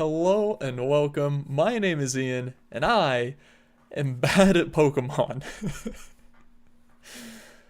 Hello and welcome. My name is Ian, and I am bad at Pokemon.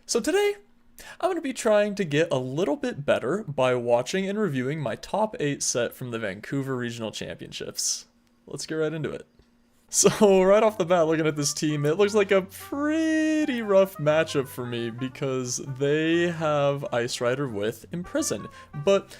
So today, I'm going to be trying to get a little bit better by watching and reviewing my top 8 set from the Vancouver Regional Championships. Let's get right into it. So right off the bat, looking at this team, it looks like a pretty rough matchup for me because they have Ice Rider with Imprison, but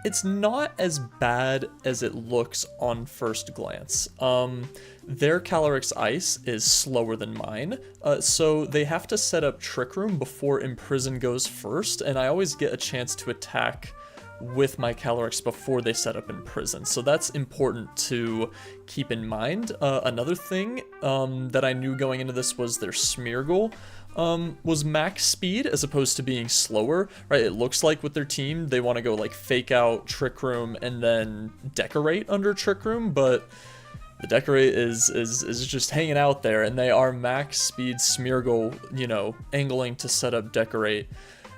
it's not as bad as it looks on first glance. Their Calyrex Ice is slower than mine, so they have to set up Trick Room before Imprison goes first, and I always get a chance to attack with my Calyrex before they set up Imprison, so that's important to keep in mind. Another thing that I knew going into this was their Smeargle was max speed as opposed to being slower, right? It looks like with their team, they want to go like fake out Trick Room and then decorate under Trick Room, but the decorate is just hanging out there, and they are max speed Smeargle, you know, angling to set up decorate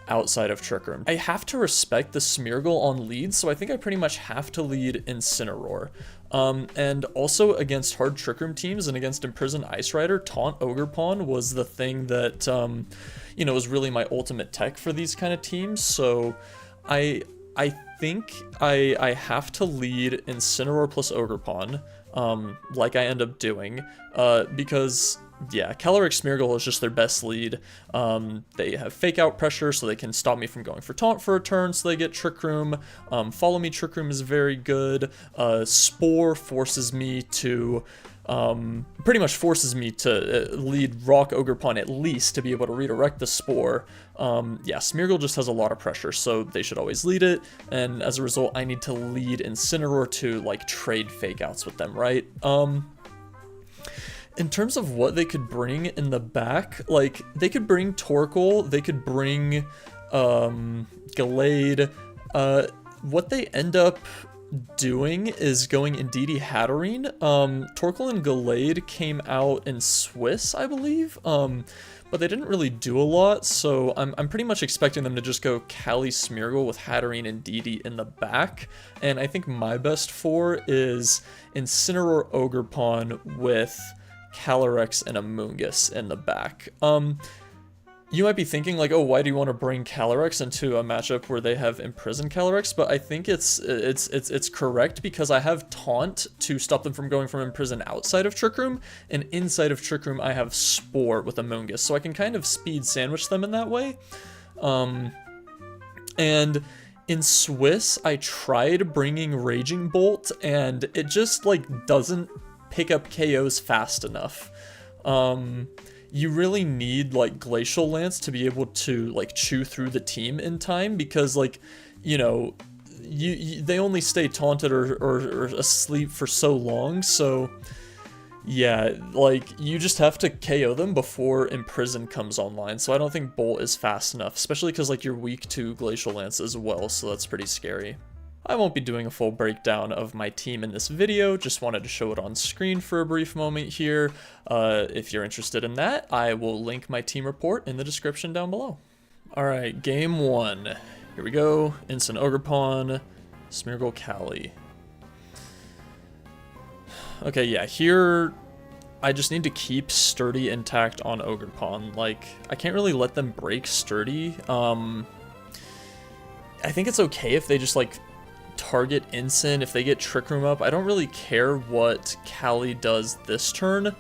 outside of Trick Room. I have to respect the Smeargle on lead, so I think I pretty much have to lead Incineroar. And also against hard Trick Room teams and against Imprison Ice Rider, Taunt Ogerpon was the thing that, you know, was really my ultimate tech for these kind of teams. So I think I have to lead Incineroar plus Ogerpon, like I end up doing, because yeah, Calyrex Smeargle is just their best lead. They have fake out pressure, so they can stop me from going for taunt for a turn, so they get Trick Room. Follow me Trick Room is very good. Spore forces me to, pretty much forces me to lead Rock Ogerpon at least to be able to redirect the Spore. Yeah, Smeargle just has a lot of pressure, so they should always lead it, and as a result, I need to lead Incineroar to, like, trade fake outs with them, right? In terms of what they could bring in the back, like, they could bring Torkoal, they could bring, Gallade. What they end up doing is going Indeedee Hatterene. Torkoal and Gallade came out in Swiss, I believe, but they didn't really do a lot, so I'm pretty much expecting them to just go Cali Smeargle with Hatterene and Indeedee in the back, and I think my best four is Incineroar Ogerpon with Calyrex and Amoonguss in the back. You might be thinking like, oh, why do you want to bring Calyrex into a matchup where they have Imprison Calyrex? But I think it's correct because I have Taunt to stop them from going from Imprison outside of Trick Room, and inside of Trick Room I have Spore with Amoonguss, so I can kind of speed sandwich them in that way. And in Swiss, I tried bringing Raging Bolt, and it just like doesn't pick up KOs fast enough. You really need like Glacial Lance to be able to like chew through the team in time, because like, you know, they only stay taunted or asleep for so long, so yeah, like you just have to KO them before Imprison comes online, so I don't think Bolt is fast enough, especially because like you're weak to Glacial Lance as well, so that's pretty scary. I won't be doing a full breakdown of my team in this video, just wanted to show it on screen for a brief moment here. If you're interested in that, I will link my team report in the description down below. Alright, game 1. Here we go. Instant Ogerpon, Smeargle Cali. Okay, yeah, here I just need to keep Sturdy intact on Ogerpon. Like, I can't really let them break Sturdy. I think it's okay if they just like target Incin if they get Trick Room up. I don't really care what Cali does this turn.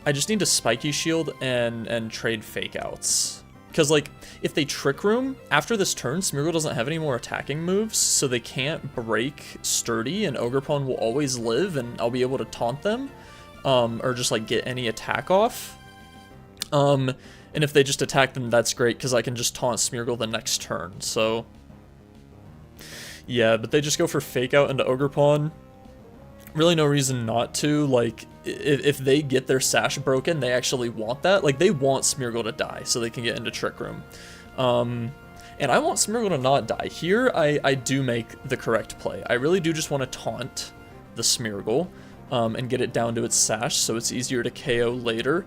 I just need to Spiky Shield and trade fake outs. Because like, if they Trick Room, after this turn, Smeargle doesn't have any more attacking moves, so they can't break Sturdy, and Ogerpon will always live, and I'll be able to taunt them, or just like get any attack off. And if they just attack them, that's great, because I can just taunt Smeargle the next turn, so yeah, but they just go for fake out into Ogerpon. Really no reason not to. Like, if they get their sash broken, they actually want that. Like, they want Smeargle to die so they can get into Trick Room. And I want Smeargle to not die. Here, I do make the correct play. I really do just want to taunt the Smeargle and get it down to its sash so it's easier to KO later.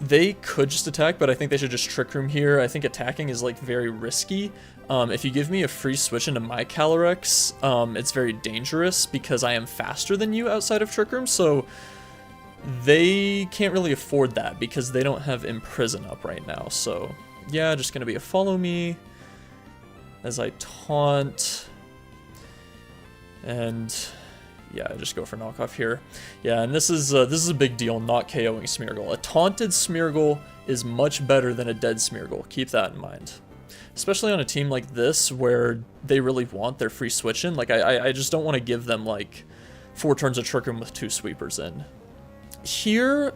They could just attack, but I think they should just Trick Room here. I think attacking is like very risky. If you give me a free switch into my Calyrex, it's very dangerous because I am faster than you outside of Trick Room, so they can't really afford that because they don't have Imprison up right now. So yeah, just gonna be a follow me as I taunt, and yeah, I just go for knockoff here. Yeah, and this is a big deal, not KOing Smeargle. A taunted Smeargle is much better than a dead Smeargle. Keep that in mind. Especially on a team like this where they really want their free switch in. Like, I just don't want to give them, like, 4 turns of Trick Room with 2 sweepers in. Here,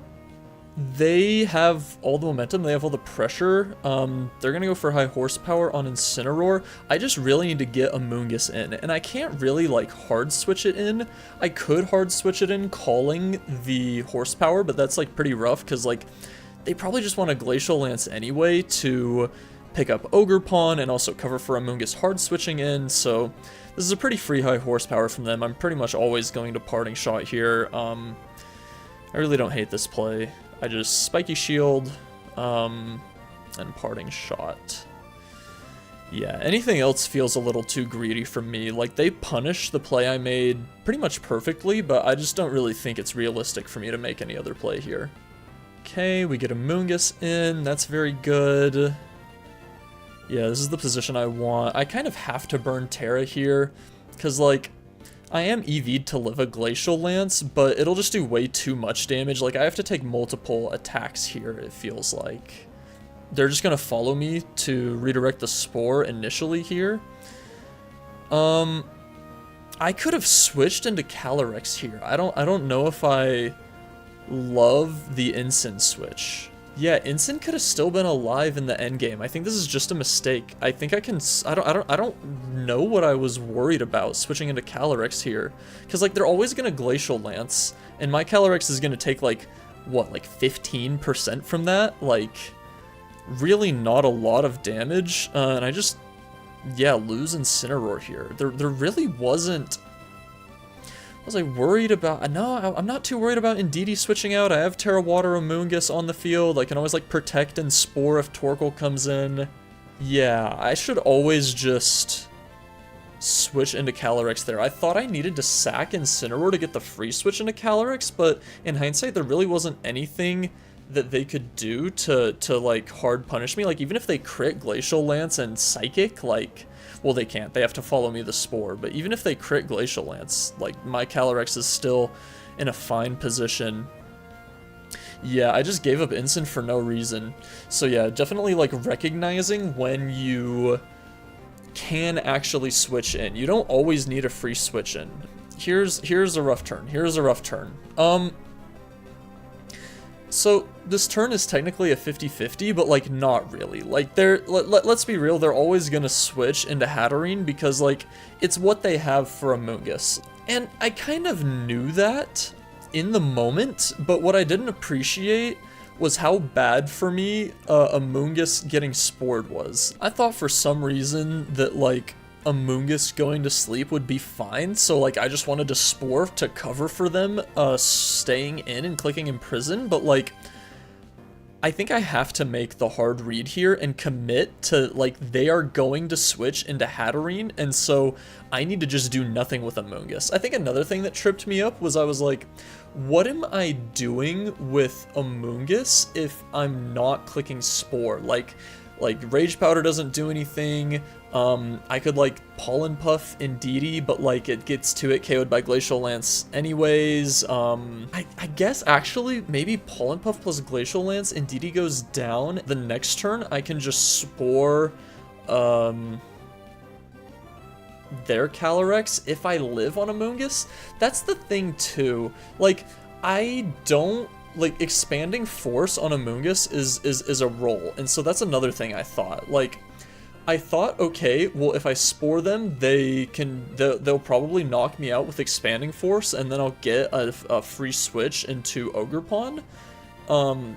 they have all the momentum, they have all the pressure. They're gonna go for high horsepower on Incineroar. I just really need to get Amoonguss in, and I can't really like hard switch it in. I could hard switch it in calling the horsepower, but that's like pretty rough because like they probably just want a Glacial Lance anyway to pick up Ogerpon and also cover for Amoonguss hard switching in, so this is a pretty free high horsepower from them. I'm pretty much always going to Parting Shot here. I really don't hate this play. I just Spiky Shield, and Parting Shot. Yeah, anything else feels a little too greedy for me. Like, they punish the play I made pretty much perfectly, but I just don't really think it's realistic for me to make any other play here. Okay, we get Amoonguss in. That's very good. Yeah, this is the position I want. I kind of have to burn Terra here, because, like, I am EV'd to live a Glacial Lance, but it'll just do way too much damage. Like, I have to take multiple attacks here, it feels like. They're just gonna follow me to redirect the Spore initially here. I could have switched into Calyrex here. I don't know if I love the Ensign switch. Yeah, Ensign could have still been alive in the endgame. I think this is just a mistake. I think I can. I don't know what I was worried about switching into Calyrex here, because like they're always gonna Glacial Lance, and my Calyrex is gonna take like what, like 15% from that. Like, really not a lot of damage, and I just lose Incineroar here. There really wasn't. Was I worried about? No, I'm not too worried about Indeedee switching out. I have Terra Water Amoonguss on the field. I can always like protect and Spore if Torkoal comes in. Yeah, I should always just switch into Calyrex there. I thought I needed to sack Incineroar to get the free switch into Calyrex, but in hindsight, there really wasn't anything that they could do to like hard punish me. Like, even if they crit Glacial Lance and Psychic, like, well, they can't. They have to follow me the Spore. But even if they crit Glacial Lance, like, my Calyrex is still in a fine position. Yeah, I just gave up Ensign for no reason. So yeah, definitely like recognizing when you can actually switch in. You don't always need a free switch in. Here's a rough turn. Here's a rough turn. So this turn is technically a 50-50, but like not really. Like, let's be real, they're always gonna switch into Hatterene because like it's what they have for Amoonguss. And I kind of knew that in the moment, but what I didn't appreciate was how bad for me Amoonguss getting spored was. I thought for some reason that like Amoonguss going to sleep would be fine, so like I just wanted to Spore to cover for them staying in and clicking Imprison, but like I think I have to make the hard read here and commit to like they are going to switch into Hatterene, and so I need to just do nothing with Amoonguss. I think another thing that tripped me up was I was like, what am I doing with Amoonguss if I'm not clicking Spore? Like Rage Powder doesn't do anything. I could like Pollen Puff Indeedee, but like it gets to it KO'd by Glacial Lance anyways. I guess actually maybe Pollen Puff plus Glacial Lance, Indeedee goes down. The next turn I can just Spore their Calyrex if I live on Amoonguss. That's the thing too. Like, I don't like expanding force on Amoonguss is a roll, and so that's another thing I thought. Like, I thought, okay, well, if I Spore them, they'll probably knock me out with expanding force, and then I'll get a free switch into Ogerpon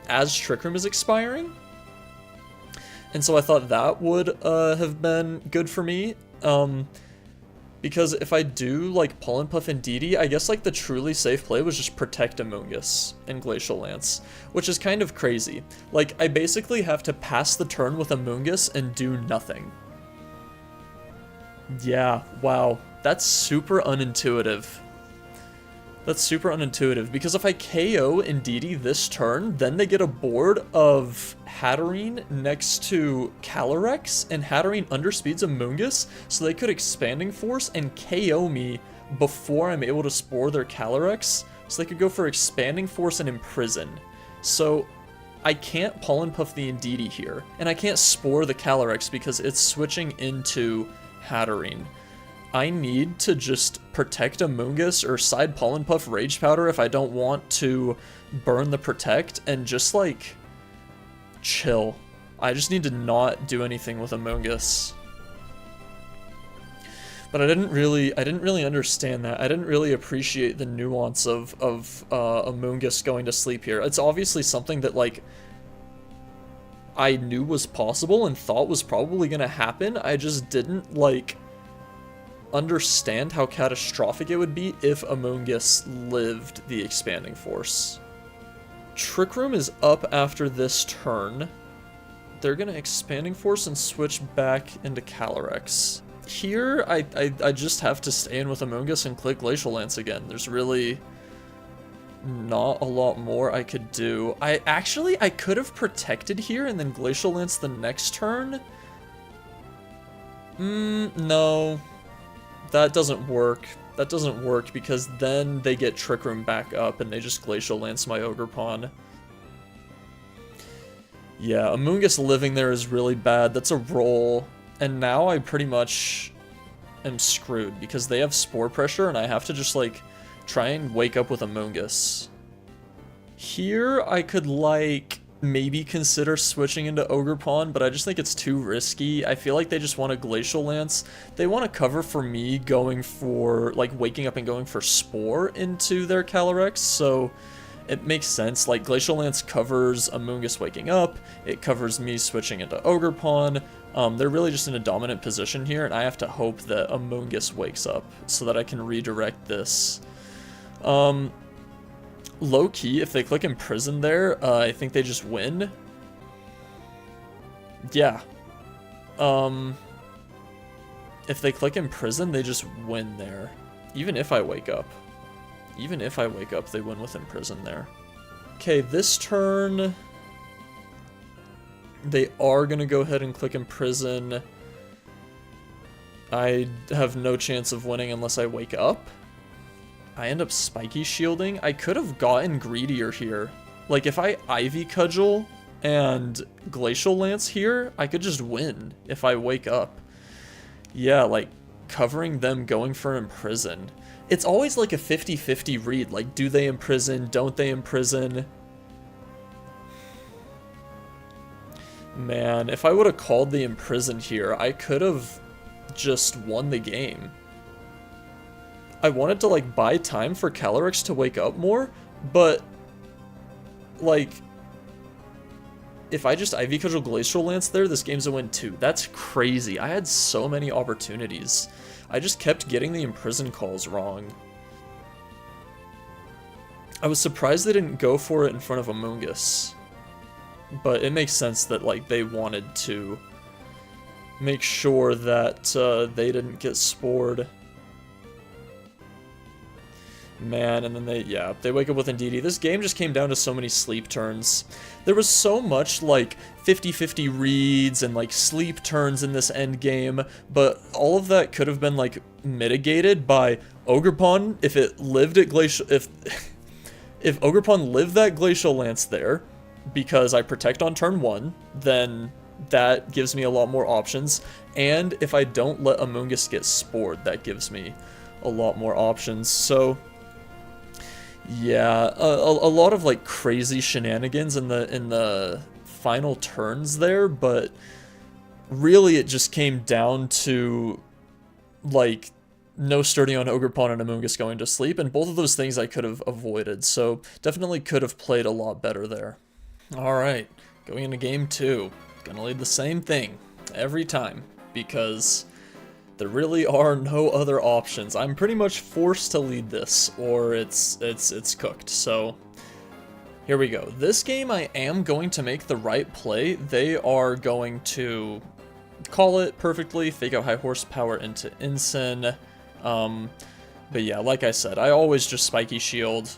as Trick Room is expiring. And so I thought that would have been good for me. Because if I do, like, Pollen Puff and DD, I guess, like, the truly safe play was just protect Amoonguss and Glacial Lance, which is kind of crazy. Like, I basically have to pass the turn with Amoonguss and do nothing. Yeah, wow. That's super unintuitive. That's super unintuitive, because if I KO Indeedee this turn, then they get a board of Hatterene next to Calyrex, and Hatterene underspeeds Amoonguss, so they could Expanding Force and KO me before I'm able to Spore their Calyrex, so they could go for Expanding Force and Imprison. So I can't Pollen Puff the Indeedee here, and I can't Spore the Calyrex because it's switching into Hatterene. I need to just protect Amoonguss or side Pollen Puff Rage Powder if I don't want to burn the protect, and just like chill. I just need to not do anything with Amoonguss. But I didn't really understand that. I didn't really appreciate the nuance of Amoonguss going to sleep here. It's obviously something that like I knew was possible and thought was probably gonna happen. I just didn't like understand how catastrophic it would be if Amoonguss lived the Expanding Force. Trick Room is up after this turn. They're gonna Expanding Force and switch back into Calyrex. Here, I just have to stay in with Amoonguss and click Glacial Lance again. There's really not a lot more I could do. I could have protected here and then Glacial Lance the next turn. No. That doesn't work. That doesn't work because then they get Trick Room back up and they just Glacial Lance my Ogerpon. Yeah, Amoonguss living there is really bad. That's a roll. And now I pretty much am screwed because they have Spore Pressure and I have to just like try and wake up with Amoonguss. Here I could like maybe consider switching into Ogerpon, but I just think it's too risky. I feel like they just want a Glacial Lance. They want to cover for me going for, like, waking up and going for Spore into their Calyrex, so it makes sense. Like, Glacial Lance covers Amoonguss waking up, it covers me switching into Ogerpon. They're really just in a dominant position here, and I have to hope that Amoonguss wakes up so that I can redirect this. Low-key, if they click Imprison there, I think they just win. Yeah. If they click Imprison, they just win there. Even if I wake up. Even if I wake up, they win with Imprison there. Okay, this turn, they are going to go ahead and click Imprison. I have no chance of winning unless I wake up. I end up Spiky Shielding. I could have gotten greedier here. Like, if I Ivy Cudgel and Glacial Lance here, I could just win if I wake up. Yeah, like, covering them going for Imprison. It's always like a 50-50 read. Like, do they Imprison? Don't they Imprison? Man, if I would have called the Imprison here, I could have just won the game. I wanted to, like, buy time for Calyrex to wake up more, but, like, if I just Ivy Cudgel Glacial Lance there, this game's a win too. That's crazy. I had so many opportunities. I just kept getting the Imprison calls wrong. I was surprised they didn't go for it in front of Amoonguss. But it makes sense that, like, they wanted to make sure that they didn't get spored. Man, and then they wake up with Indeedee. This game just came down to so many sleep turns. There was so much, like, 50-50 reads and, like, sleep turns in this end game, but all of that could have been, like, mitigated by Ogerpon if it lived at Glacial... If Ogerpon lived that Glacial Lance there, because I protect on turn 1, then that gives me a lot more options, and if I don't let Amoonguss get spored, that gives me a lot more options, so... Yeah, a lot of, like, crazy shenanigans in the final turns there, but really it just came down to, like, no sturdy on Ogerpon and Amoonguss going to sleep, and both of those things I could have avoided, so definitely could have played a lot better there. Alright, going into game 2. Gonna lead the same thing every time, because There really are no other options. I'm pretty much forced to lead this, or it's cooked. So here we go. This game, I am going to make the right play. They are going to call it perfectly, fake out high horsepower into Ensign. But yeah, like I said, I always just spiky shield.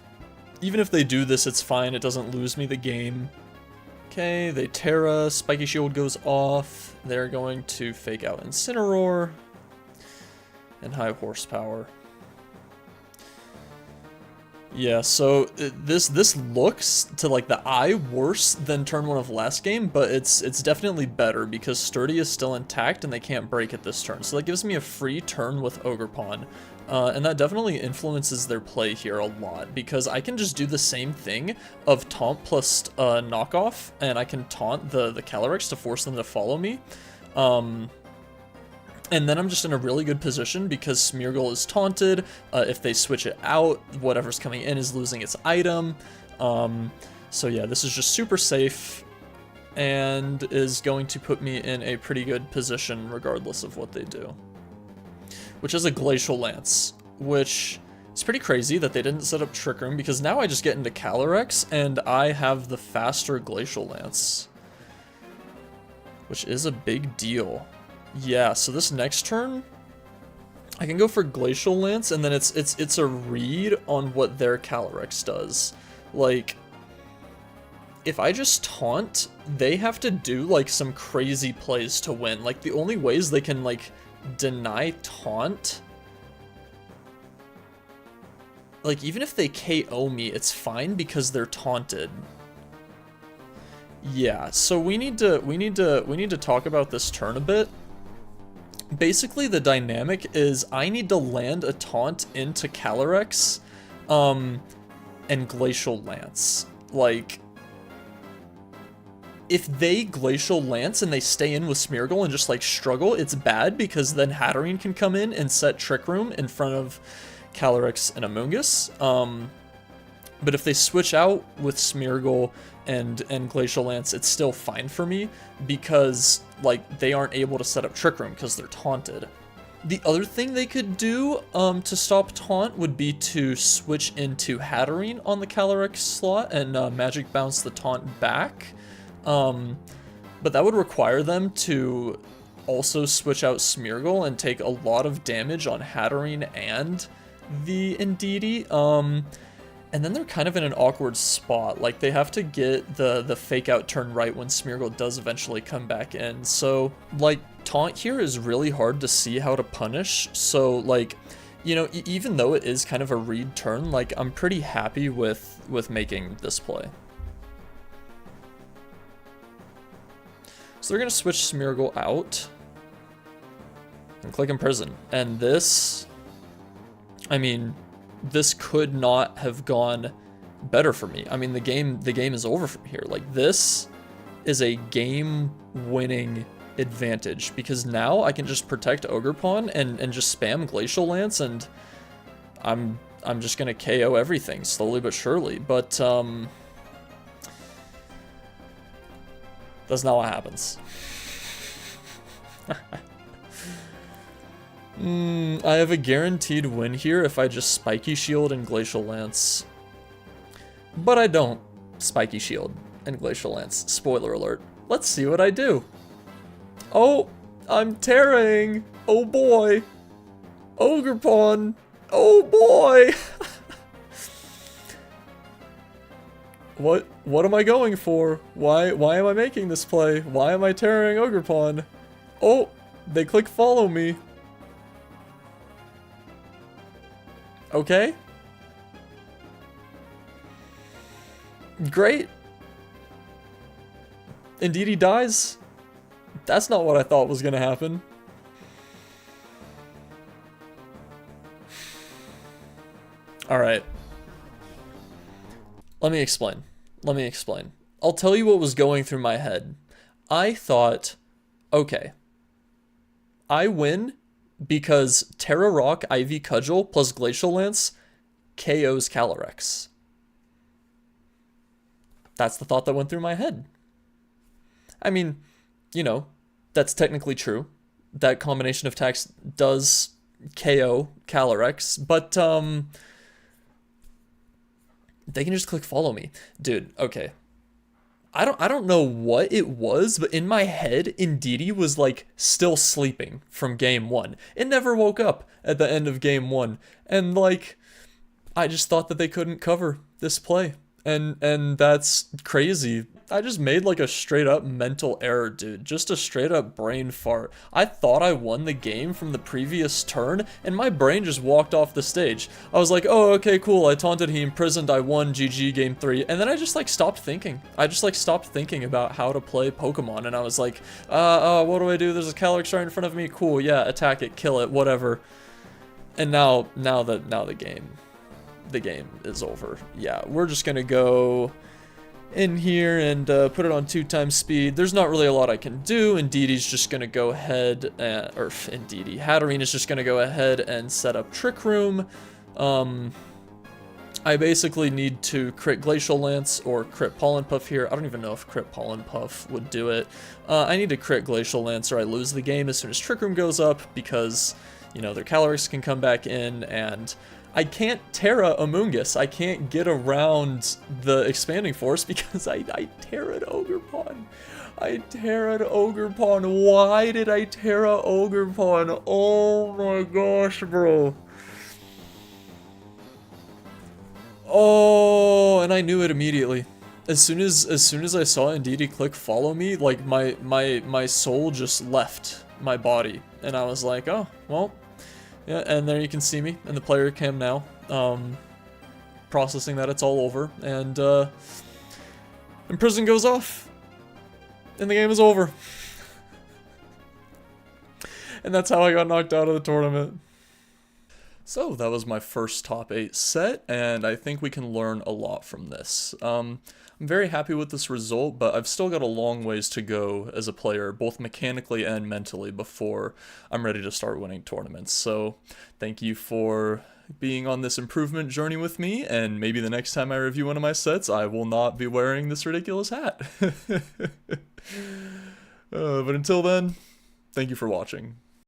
Even if they do this, it's fine. It doesn't lose me the game. Okay, they Terra, spiky shield goes off. They're going to fake out Incineroar and high horsepower. Yeah, so this looks to like the eye worse than turn 1 of last game, but it's definitely better because Sturdy is still intact and they can't break it this turn. So that gives me a free turn with Ogerpon. And that definitely influences their play here a lot because I can just do the same thing of taunt plus knockoff, and I can taunt the Calyrex to force them to follow me. And then I'm just in a really good position because Smeargle is taunted. If they switch it out, whatever's coming in is losing its item. So yeah, this is just super safe and is going to put me in a pretty good position regardless of what they do. Which is a Glacial Lance, which is pretty crazy that they didn't set up Trick Room because now I just get into Calyrex and I have the faster Glacial Lance, which is a big deal. Yeah, so this next turn, I can go for Glacial Lance, and then it's a read on what their Calyrex does. Like, if I just taunt, they have to do, like, some crazy plays to win. Like, the only ways they can, like, deny taunt... Like, even if they KO me, it's fine because they're taunted. Yeah, so we need to talk about this turn a bit. Basically, the dynamic is I need to land a taunt into Calyrex, and Glacial Lance. Like, if they Glacial Lance and they stay in with Smeargle and just, like, struggle, it's bad because then Hatterene can come in and set Trick Room in front of Calyrex and Amoonguss. But if they switch out with Smeargle and Glacial Lance, it's still fine for me because, like, they aren't able to set up Trick Room because they're taunted. The other thing they could do to stop taunt would be to switch into Hatterene on the Calyrex slot and Magic Bounce the taunt back. But that would require them to also switch out Smeargle and take a lot of damage on Hatterene and the Indeedee. And then they're kind of in an awkward spot. Like, they have to get the fake out turn right when Smeargle does eventually come back in. So, like, taunt here is really hard to see how to punish. So, like, you know, even though it is kind of a read turn, like, I'm pretty happy with making this play. So they're going to switch Smeargle out and click Imprison. And this, I mean, this could not have gone better for me. I mean, the game is over from here. Like, this is a game-winning advantage because now I can just protect Ogerpon and just spam Glacial Lance, and I'm just gonna KO everything slowly but surely. But that's not what happens. I have a guaranteed win here if I just Spiky Shield and Glacial Lance. But I don't Spiky Shield and Glacial Lance. Spoiler alert. Let's see what I do. Oh, I'm tearing. Oh boy. Ogerpon. Oh boy. What am I going for? Why am I making this play? Why am I tearing Ogerpon? Oh, they click follow me. Okay. Great. Indeed he dies. That's not what I thought was gonna happen. Alright. Let me explain. I'll tell you what was going through my head. I thought, okay, I win because Terra Rock, Ivy Cudgel plus Glacial Lance KOs Calyrex. That's the thought that went through my head. I mean, you know, that's technically true. that combination of attacks does KO Calyrex, but they can just click follow me. Dude, okay. I don't know what it was, but in my head, Indeedee was like still sleeping from game one. It never woke up at the end of game one. And like I just thought that they couldn't cover this play. And that's crazy. I just made like a straight up mental error, dude. Just a straight up brain fart. I thought I won the game from the previous turn, and my brain just walked off the stage. I was like, oh, okay, cool. I taunted, he imprisoned, I won, GG, game 3. And then I just like stopped thinking. I just like stopped thinking about how to play Pokemon, and I was like, what do I do? There's a Calyrex right in front of me. Cool, yeah, attack it, kill it, whatever. And now the game is over. Yeah, we're just gonna go in here and put it on 2x speed. There's not really a lot I can do. Indeedee's just gonna go ahead and, or Indeedee, Hatterene is just gonna go ahead and set up Trick Room. I basically need to crit Glacial Lance or crit Pollen Puff here. I don't even know if crit Pollen Puff would do it. I need to crit Glacial Lance or I lose the game as soon as Trick Room goes up because, you know, their Calyrex can come back in, and I can't Terra Amoonguss. I can't get around the Expanding Force because I Terra'd Ogerpon. I Terra'd Ogerpon. Why did I Terra Ogerpon? Oh my gosh, bro. Oh, and I knew it immediately. As soon as I saw Indeedee click follow me, like my soul just left my body, and I was like, oh well. Yeah, and there you can see me in the player cam now, processing that it's all over, and Imprison goes off, and the game is over. And that's how I got knocked out of the tournament. So that was my first top 8 set, and I think we can learn a lot from this. I'm very happy with this result, but I've still got a long ways to go as a player, both mechanically and mentally, before I'm ready to start winning tournaments. So thank you for being on this improvement journey with me, and maybe the next time I review one of my sets, I will not be wearing this ridiculous hat. But until then, thank you for watching.